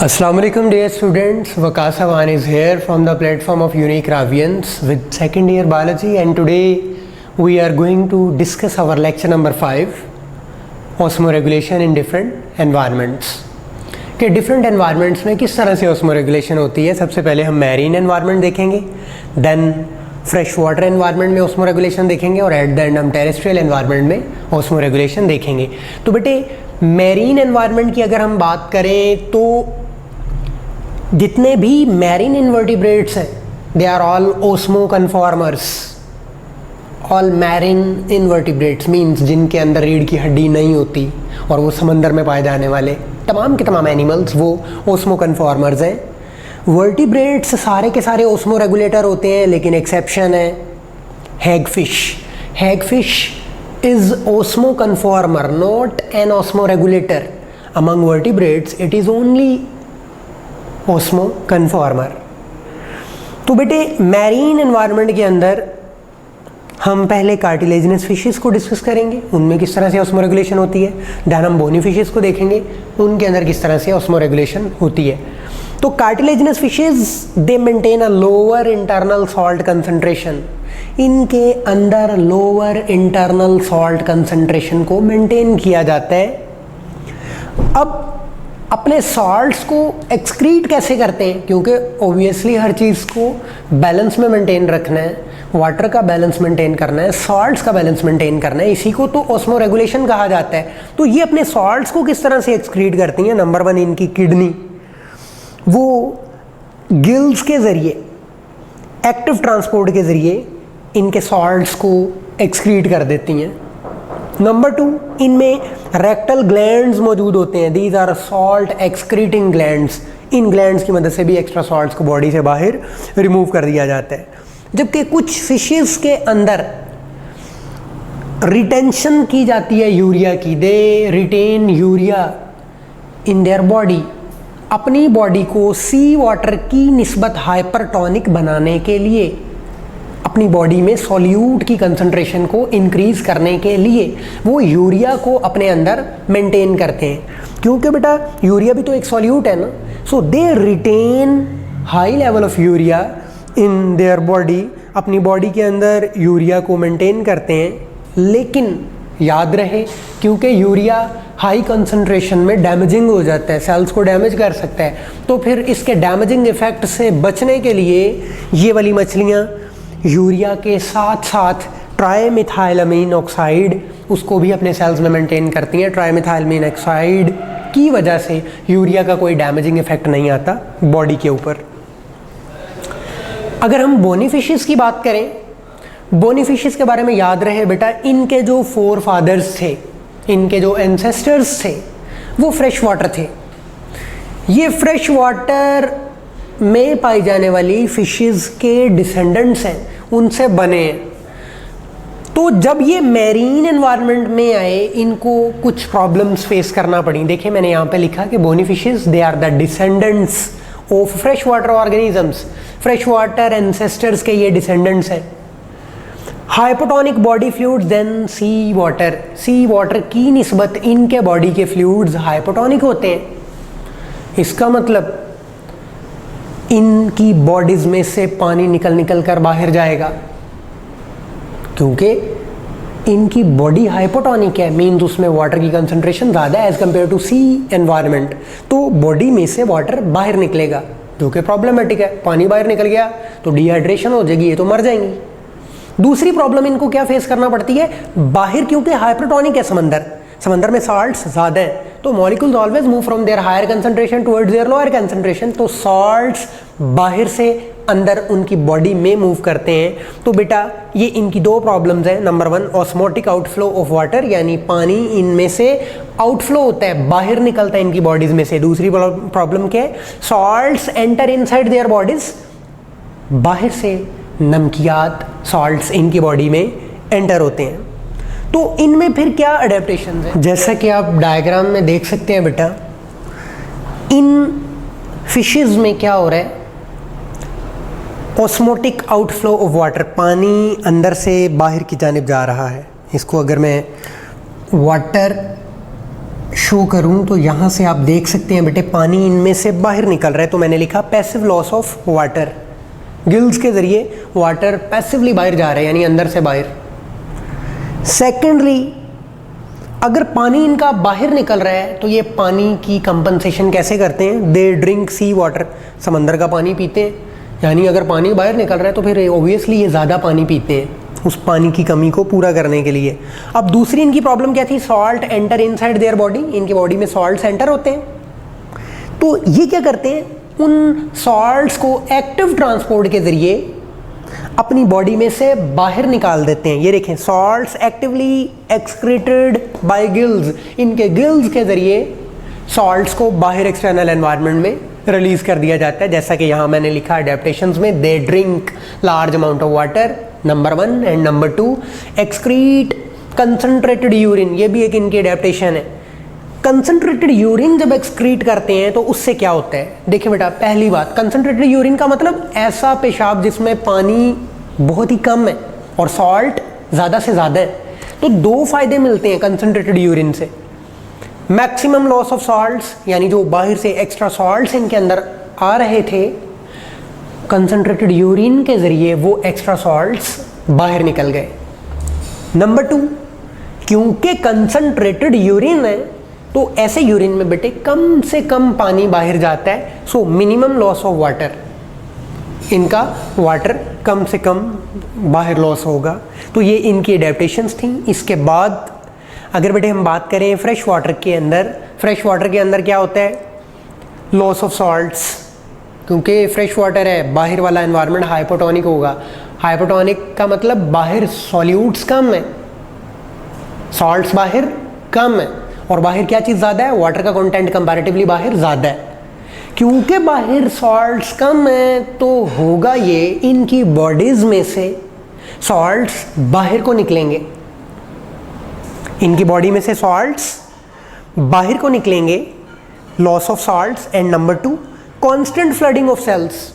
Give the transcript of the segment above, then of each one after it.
Assalamu alaikum dear students, Waqas Awan is here from the platform of Unique Ravians with second year biology, and today we are going to discuss our lecture number 5, osmoregulation in different environments. कि different environments में किस तरह से osmoregulation होती है. सबसे पहले हम मैरीन एनवायरनमेंट देखेंगे, देन फ्रेश वाटर एनवायरनमेंट में ऑस्मोरेगुलेशन देखेंगे और एट द एंड हम टेरेस्ट्रियल एनवायरनमेंट में ऑस्मोरेगुलेशन देखेंगे. तो बेटे मैरीन एनवायरनमेंट की अगर हम बात करें तो जितने भी मैरीन इन्वर्टिब्रेट्स हैं they are all osmoconformers. All marine invertebrates means जिनके अंदर रीढ़ की हड्डी नहीं होती और वो समंदर में पाए जाने वाले तमाम के तमाम एनिमल्स वो ओस्मो कन्फॉर्मर्स हैं. वर्टिब्रेट्स सारे के सारे ओस्मो रेगुलेटर होते हैं, लेकिन एक्सेप्शन है hagfish. Hagfish is osmo conformer not an osmo regulator. Among vertebrates it is only osmo conformer. तो बेटे मैरीन एनवायरनमेंट के अंदर हम पहले कार्टिलेजिनस फिशेस को डिस्कस करेंगे, उनमें किस तरह से ऑस्मो रेगुलेशन होती है. देन हम बोनी फिशेस को देखेंगे, उनके अंदर किस तरह से ऑस्मो रेगुलेशन होती है. तो cartilaginous fishes they maintain a lower internal salt concentration. इनके अंदर लोअर इंटरनल सॉल्ट कंसंट्रेशन को मेंटेन किया जाता है. अब अपने सॉल्ट्स को एक्सक्रीट कैसे करते हैं, क्योंकि ऑब्वियसली हर चीज़ को बैलेंस में मेंटेन रखना है. वाटर का बैलेंस मेंटेन करना है, सॉल्ट्स का बैलेंस मेंटेन करना है, इसी को तो ऑस्मो रेगुलेशन कहा जाता है. तो ये अपने सॉल्ट्स को किस तरह से एक्सक्रीट करती हैं. नंबर 1 इनकी किडनी, वो गिल्स के ज़रिए एक्टिव ट्रांसपोर्ट के ज़रिए इनके सॉल्ट्स को एक्सक्रीट कर देती हैं. नंबर 2 इनमें रेक्टल ग्लैंड्स मौजूद होते हैं. These are salt excreting glands. इन ग्लैंड्स की मदद से भी एक्स्ट्रा सॉल्ट्स को बॉडी से बाहर रिमूव कर दिया जाता है. जबकि कुछ फिशेस के अंदर रिटेंशन की जाती है यूरिया की. They retain urea in their body. अपनी बॉडी को सी वाटर की निस्बत हाइपरटोनिक बनाने के लिए, अपनी बॉडी में सॉल्यूट की कंसंट्रेशन को इंक्रीज करने के लिए वो यूरिया को अपने अंदर मेंटेन करते हैं, क्योंकि बेटा यूरिया भी तो एक सॉल्यूट है ना. So they retain high level of urea in their body. अपनी बॉडी के अंदर यूरिया को मेंटेन करते हैं, लेकिन याद रहे क्योंकि यूरिया हाई कंसंट्रेशन में डैमेजिंग हो जाता है, सेल्स को डैमेज कर सकता है. तो फिर इसके डैमेजिंग इफेक्ट से बचने के लिए ये वाली मछलियाँ यूरिया के साथ साथ ट्राइमिथाइलमीन ऑक्साइड उसको भी अपने सेल्स में मेंटेन करती हैं. ट्राइमिथाइलमीन ऑक्साइड की वजह से यूरिया का कोई डैमेजिंग इफेक्ट नहीं आता बॉडी के ऊपर. अगर हम बोनी फिशेस की बात करें, बोनी फिशेस के बारे में याद रहे बेटा, इनके जो फोर फादर्स थे, इनके जो एंसेस्टर्स थे वो फ्रेश वाटर थे. ये फ्रेश वाटर में पाई जाने वाली फिशेस के डिसेंडेंट्स हैं, उनसे बने हैं. तो जब ये मैरीन एनवायरनमेंट में आए इनको कुछ प्रॉब्लम्स फेस करना पड़ी. देखिए मैंने यहाँ पे लिखा कि bony fishes they are the descendants of fresh water organisms. Fresh water ancestors के ये डिसेंडेंट्स हैं. Hypotonic body fluids than sea water. Sea water की निस्बत इनके बॉडी के फ्लूइड्स हाइपोटोनिक होते हैं. इसका मतलब इनकी बॉडीज में से पानी निकल कर बाहर जाएगा, क्योंकि इनकी बॉडी हाइपोटोनिक है, मीन्स उसमें वाटर की कंसंट्रेशन ज़्यादा है as compare to sea environment. तो बॉडी में से वाटर बाहर निकलेगा, जो कि प्रॉब्लमेटिक है. पानी बाहर निकल गया तो डिहाइड्रेशन हो जाएगी, ये तो मर जाएंगी. दूसरी प्रॉब्लम इनको क्या फेस करना पड़ती है, बाहर क्योंकि हाइपरटोनिक है समंदर में सॉल्ट्स ज़्यादा है, तो molecules always move from their higher concentration towards their lower concentration. तो सॉल्ट्स बाहर से अंदर उनकी बॉडी में मूव करते हैं. तो बेटा ये इनकी दो प्रॉब्लम्स हैं. Number 1 osmotic outflow of water, यानी पानी इनमें से आउटफ्लो होता है, बाहर निकलता है इनकी बॉडीज में से. दूसरी प्रॉब्लम क्या है, salts enter inside their bodies. बाहर से नमकियात सॉल्ट्स इनकी बॉडी में एंटर होते हैं. तो इनमें फिर क्या अडेप्टेशन है, जैसा कि आप डायग्राम में देख सकते हैं बेटा, इन फिशेस में क्या हो रहा है, ऑस्मोटिक आउटफ्लो ऑफ वाटर, पानी अंदर से बाहर की जानिब जा रहा है. इसको अगर मैं वाटर शो करूं तो यहाँ से आप देख सकते हैं बेटे पानी इनमें से बाहर निकल रहा है, तो मैंने लिखा passive loss of water, gills के ज़रिए वाटर पैसिवली बाहर जा रहे हैं यानी अंदर से बाहर। सेकेंडली, अगर पानी इनका बाहर निकल रहा है तो ये पानी की कंपनसेशन कैसे करते हैं, दे ड्रिंक सी वाटर, समंदर का पानी पीते हैं, यानी अगर पानी बाहर निकल रहा है तो फिर ओबियसली ये ज़्यादा पानी पीते हैं उस पानी की कमी को पूरा करने के लिए। अब दूसरी इनकी प्रॉब्लम क्या थी, salt enter inside their body, इनकी बॉडी में सॉल्ट एंटर होते हैं, तो ये क्या करते हैं, उन सॉल्ट्स को एक्टिव ट्रांसपोर्ट के ज़रिए अपनी बॉडी में से बाहर निकाल देते हैं। ये देखें, salts actively excreted by gills, इनके गिल्स के ज़रिए सॉल्ट्स को बाहर एक्सटर्नल एनवायरनमेंट में रिलीज़ कर दिया जाता है, जैसा कि यहाँ मैंने लिखा एडेप्टेशंस में, they drink large amount of water, number 1, and number 2 excrete concentrated urine, ये भी एक इनकी एडेप्टेशन है। कंसनट्रेटेड यूरिन जब एक्सक्रीट करते हैं तो उससे क्या होता है, देखिए बेटा, पहली बात, कंसनट्रेटेड यूरिन का मतलब ऐसा पेशाब जिसमें पानी बहुत ही कम है और सॉल्ट ज़्यादा से ज़्यादा है। तो दो फायदे मिलते हैं कंसनट्रेटेड यूरिन से, मैक्सिमम लॉस ऑफ सॉल्ट्स, यानी जो बाहर से एक्स्ट्रा सॉल्ट्स इनके अंदर आ रहे थे, कंसनट्रेटेड यूरिन के ज़रिए वो एक्स्ट्रा सॉल्ट्स बाहर निकल गए। नंबर 2, क्योंकि कंसनट्रेटेड यूरिन है तो ऐसे यूरिन में बेटे कम से कम पानी बाहर जाता है, so minimum loss of water, इनका वाटर कम से कम बाहर लॉस होगा। तो ये इनकी एडेप्टेशंस थी। इसके बाद अगर बेटे हम बात करें फ्रेश वाटर के अंदर, फ्रेश वाटर के अंदर क्या होता है, लॉस ऑफ सॉल्ट्स, क्योंकि फ्रेश वाटर है, बाहर वाला एनवायरनमेंट हाइपोटोनिक होगा। हाइपोटोनिक का मतलब बाहर सॉल्यूट्स कम है, सॉल्ट्स बाहर कम है, और बाहर क्या चीज़ ज़्यादा है, वाटर का कंटेंट कंपैरेटिवली बाहर ज़्यादा है। क्योंकि बाहर सॉल्ट्स कम है तो होगा ये, इनकी बॉडीज़ में से सॉल्ट्स बाहर को निकलेंगे, इनकी बॉडी में से सॉल्ट्स बाहर को निकलेंगे, loss of salts. And number 2, constant flooding of cells,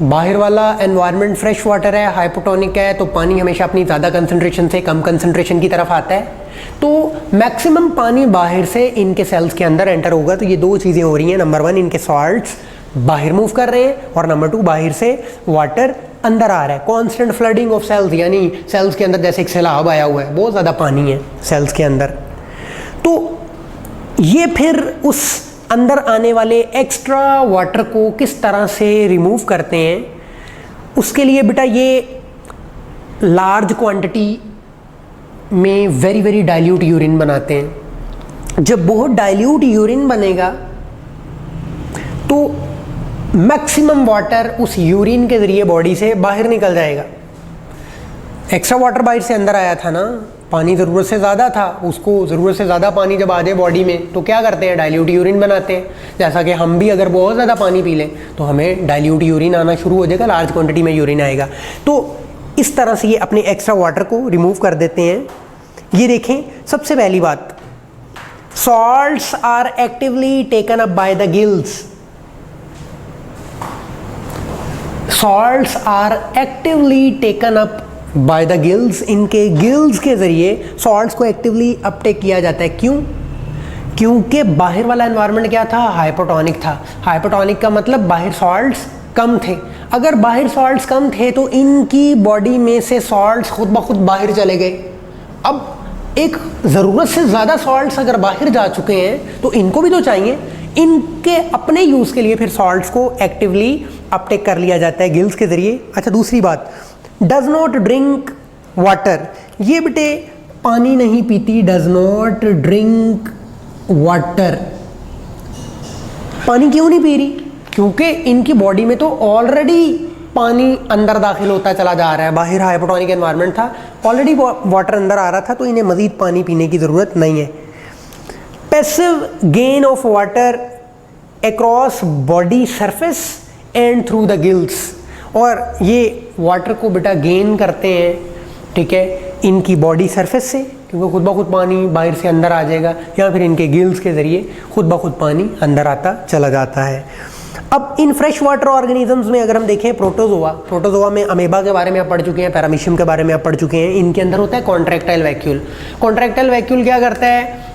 बाहर वाला एनवायरनमेंट फ्रेश वाटर है, हाइपोटोनिक है, तो पानी हमेशा अपनी ज़्यादा कंसंट्रेशन से कम कंसंट्रेशन की तरफ आता है, तो मैक्सिमम पानी बाहर से इनके सेल्स के अंदर एंटर होगा। तो ये दो चीज़ें हो रही हैं, नंबर 1 इनके सॉल्ट्स बाहर मूव कर रहे हैं, और नंबर 2 बाहर से वाटर अंदर आ रहा है। कांस्टेंट फ्लडिंग ऑफ सेल्स, यानी सेल्स के अंदर जैसे एक सैलाब आया हुआ है, बहुत ज़्यादा पानी है सेल्स के अंदर। तो ये फिर उस अंदर आने वाले एक्स्ट्रा वाटर को किस तरह से रिमूव करते हैं, उसके लिए बेटा ये लार्ज क्वांटिटी में वेरी वेरी डाइल्यूट यूरिन बनाते हैं। जब बहुत डाइल्यूट यूरिन बनेगा तो मैक्सिमम वाटर उस यूरिन के ज़रिए बॉडी से बाहर निकल जाएगा। एक्स्ट्रा वाटर बाहर से अंदर आया था ना, पानी ज़रूरत से ज़्यादा था, उसको ज़रूरत से ज़्यादा पानी जब आ जाए बॉडी में तो क्या करते हैं, डाइल्यूट यूरिन बनाते हैं। जैसा कि हम भी अगर बहुत ज़्यादा पानी पी लें तो हमें डाइल्यूट यूरिन आना शुरू हो जाएगा, लार्ज क्वांटिटी में यूरिन आएगा। तो इस तरह से ये अपने एक्स्ट्रा वाटर को रिमूव कर देते हैं। ये देखें, सबसे पहली बात, salts are actively taken up by the gills, salts are actively taken up by the gills, इनके गिल्स के ज़रिए सॉल्ट्स को एक्टिवली अपटेक किया जाता है। क्यों? क्योंकि बाहर वाला एनवायरनमेंट क्या था, हाइपोटोनिक था। हाइपोटोनिक का मतलब बाहर सॉल्ट्स कम थे। अगर बाहर सॉल्ट्स कम थे तो इनकी बॉडी में से सॉल्ट्स खुद ब खुद बाहर चले गए। अब एक ज़रूरत से ज़्यादा सॉल्ट्स अगर बाहर जा चुके हैं तो इनको भी तो चाहिए, इनके अपने यूज़ के लिए फिर सॉल्ट्स को एक्टिवली अपटेक कर लिया जाता है गिल्स के ज़रिए। अच्छा, दूसरी बात, डज नॉट ड्रिंक वाटर, ये बेटे पानी नहीं पीती, डज नॉट ड्रिंक वाटर। पानी क्यों नहीं पी रही? क्योंकि इनकी बॉडी में तो ऑलरेडी पानी अंदर दाखिल होता चला जा रहा है, बाहर हाइपोटोनिक एनवायरनमेंट था, ऑलरेडी वाटर अंदर आ रहा था, तो इन्हें मज़ीद पानी पीने की ज़रूरत नहीं है। Passive gain of water across body surface and through the gills, और ये वाटर को बेटा गेन करते हैं, ठीक है, इनकी बॉडी सरफेस से, क्योंकि खुद ब खुद पानी बाहर से अंदर आ जाएगा, या फिर इनके गिल्स के ज़रिए खुद ब खुद पानी अंदर आता चला जाता है। अब इन फ्रेश वाटर ऑर्गेनिजम्स में अगर हम देखें, प्रोटोजोआ में अमेबा के बारे में आप पढ़ चुके हैं, पैरामीशियम के बारे में आप पढ़ चुके हैं। इनके अंदर होता है कॉन्ट्रैक्टाइल वैक्यूल। कॉन्ट्रैक्टाइल वैक्यूल क्या करता है,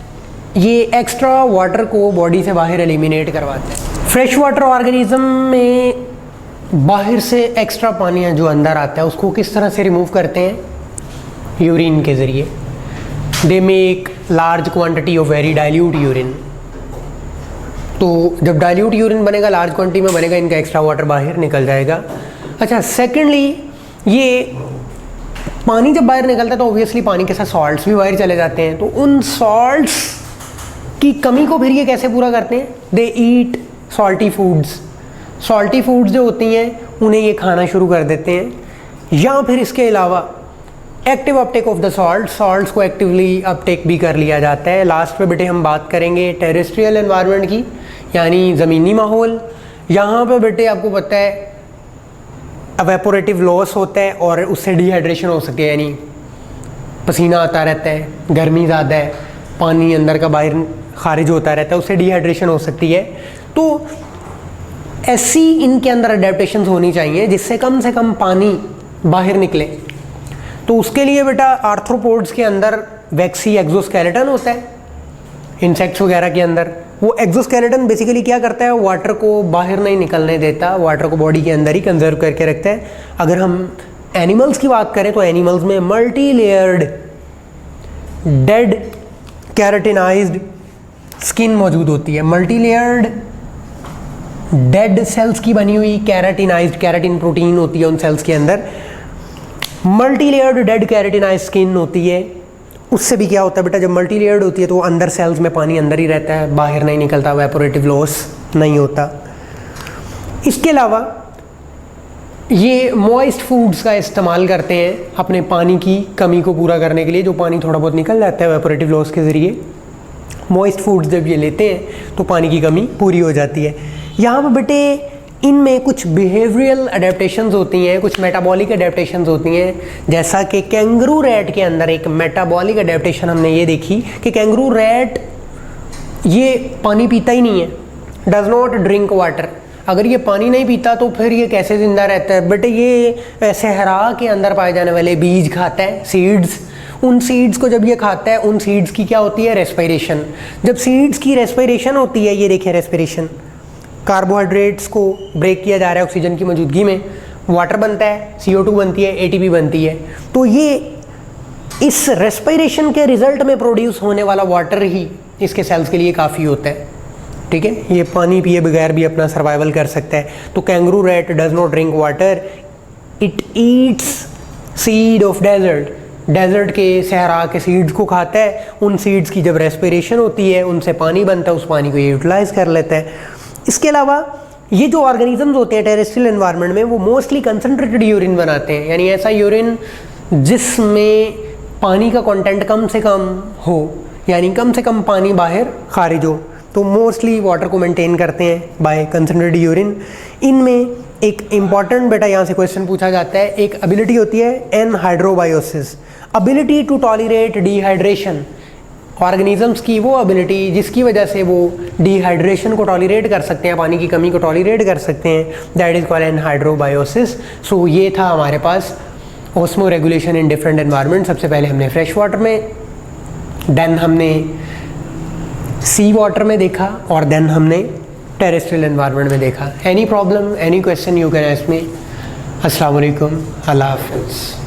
ये एक्स्ट्रा वाटर को बॉडी से बाहर एलिमिनेट करवाते हैं। फ्रेश वाटर ऑर्गेनिज्म में बाहर से एक्स्ट्रा पानी जो अंदर आता है उसको किस तरह से रिमूव करते हैं? यूरिन के ज़रिए। They make large quantity of very dilute urine. तो जब डाइल्यूट यूरिन बनेगा, लार्ज क्वांटिटी में बनेगा, इनका एक्स्ट्रा वाटर बाहर निकल जाएगा। अच्छा, सेकेंडली ये पानी जब बाहर निकलता है तो ऑब्वियसली पानी के साथ सॉल्ट्स भी बाहर चले जाते हैं। तो उन सॉल्ट्स की कमी को फिर ये कैसे पूरा करते हैं? दे ईट सॉल्टी फूड्स। सॉल्टी फूड्स जो होती हैं उन्हें ये खाना शुरू कर देते हैं। या फिर इसके अलावा active Uptake of the salts को एक्टिवली अपटेक भी कर लिया जाता है। लास्ट पे बेटे हम बात करेंगे टेरेस्ट्रियल एनवायरनमेंट की, यानी ज़मीनी माहौल। यहाँ पे बेटे आपको पता है एवेपोरेटिव लॉस होता है और उससे डिहाइड्रेशन हो सकती है, यानी पसीना आता रहता है, गर्मी ज़्यादा है, पानी अंदर का बाहर खारिज होता रहता है, उससे डिहाइड्रेशन हो सकती है। तो ऐसी इनके अंदर अडेप्टेशंस होनी चाहिए जिससे कम से कम पानी बाहर निकले। तो उसके लिए बेटा आर्थ्रोपोड्स के अंदर वैक्सी एक्सोस्केलेटन होता है, इंसेक्ट्स वगैरह के अंदर। वो एक्सोस्केलेटन बेसिकली क्या करता है? वाटर को बाहर नहीं निकलने देता, वाटर को बॉडी के अंदर ही कंजर्व करके रखता है। अगर हम एनिमल्स की बात करें तो एनिमल्स में multi layered dead keratinised skin मौजूद होती है। मल्टी लेयर्ड डेड सेल्स की बनी हुई कैरेटिनाइज्ड, कैरेटिन प्रोटीन होती है उन सेल्स के अंदर। Multi layered dead keratinised skin होती है। उससे भी क्या होता है बेटा, जब मल्टी लेयर्ड होती है तो अंदर सेल्स में पानी अंदर ही रहता है, बाहर नहीं निकलता, एवेपोरेटिव लॉस नहीं होता। इसके अलावा ये मॉइस्ट फूड्स का इस्तेमाल करते हैं अपने पानी की कमी को पूरा करने के लिए। जो पानी थोड़ा बहुत निकल जाता है एवेपोरेटिव लॉस के ज़रिए, मॉइस्ट फूड्स जब ये लेते हैं तो पानी की कमी पूरी हो जाती है। यहाँ पर बेटे इनमें कुछ बिहेवियरल अडेप्टेशंस होती हैं, कुछ मेटाबॉलिक अडेप्टेशंस होती हैं। जैसा कि कैंगरू रैट के अंदर एक मेटाबॉलिक अडेप्टेशन हमने ये देखी कि कैंगरू रैट ये पानी पीता ही नहीं है, डज नॉट ड्रिंक वाटर। अगर ये पानी नहीं पीता तो फिर ये कैसे ज़िंदा रहता है? बेटे ये सहरा के अंदर पाए जाने वाले बीज खाता है, सीड्स। उन सीड्स को जब ये खाता है, उन सीड्स की क्या होती है? रेस्पिरेशन। जब सीड्स की रेस्पिरेशन होती है, ये देखिए रेस्पिरेशन, कार्बोहाइड्रेट्स को ब्रेक किया जा रहा है ऑक्सीजन की मौजूदगी में, वाटर बनता है, CO2 बनती है, ATP बनती है। तो ये इस रेस्पिरेशन के रिजल्ट में प्रोड्यूस होने वाला वाटर ही इसके सेल्स के लिए काफ़ी होता है। ठीक है, ये पानी पिए बगैर भी अपना सर्वाइवल कर सकता है। तो kangaroo rat does not drink water, it eats seed of desert. Desert के सहरा के सीड्स को खाता है। उन सीड्स की जब रेस्पिरेशन होती है, उनसे पानी बनता है, उस पानी को ये यूटिलाइज कर लेता है। इसके अलावा ये जो ऑर्गेनिजम्स होते हैं टेरेस्ट्रियल एनवायरनमेंट में, वो मोस्टली कंसनट्रेटेड यूरिन बनाते हैं, यानी ऐसा यूरिन जिसमें पानी का कंटेंट कम से कम हो, यानी कम से कम पानी बाहर खारिज हो। तो मोस्टली वाटर को मेंटेन करते हैं बाय कंसनट्रेटेड यूरिन। इनमें एक इम्पॉर्टेंट बेटा यहाँ से क्वेश्चन पूछा जाता है, एक एबिलिटी होती है anhydrobiosis, ability to tolerate dehydration. Organisms की वो एबिलिटी जिसकी वजह से वो डिहाइड्रेशन को टॉलरेट कर सकते हैं, पानी की कमी को टॉलरेट कर सकते हैं, that is called anhydrobiosis. So ये था हमारे पास osmoregulation in different environment. सबसे पहले हमने फ्रेश वाटर में, देन हमने सी वाटर में देखा, और देन हमने टेरेस्ट्रियल एनवायरनमेंट में देखा। Any problem, any question you can ask me. अस्सलाम वालेकुम, अल्लाह हाफ़िज़।